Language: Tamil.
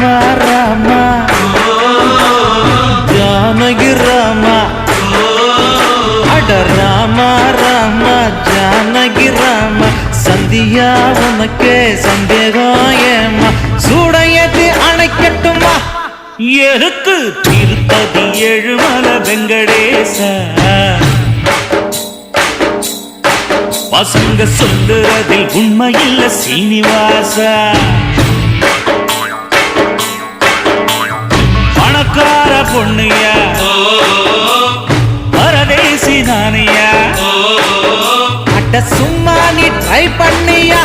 ராமா ராமா ஜானகி ராமா அட ராமா ராமா ஜானகி ராமா சந்தியா உனக்கே சந்தேகம் ஏமா சூடையது அணைக்கட்டுமா எருக்கு திருப்பதி ஏழுமலை வெங்கடேச பசங்க சொல்லுறதில் உண்மையில்ல சீனிவாச பணக்கார பொண்ணுயா பரதேசி நானியா அட்ட சும்மா நீ ட்ரை பண்ணியா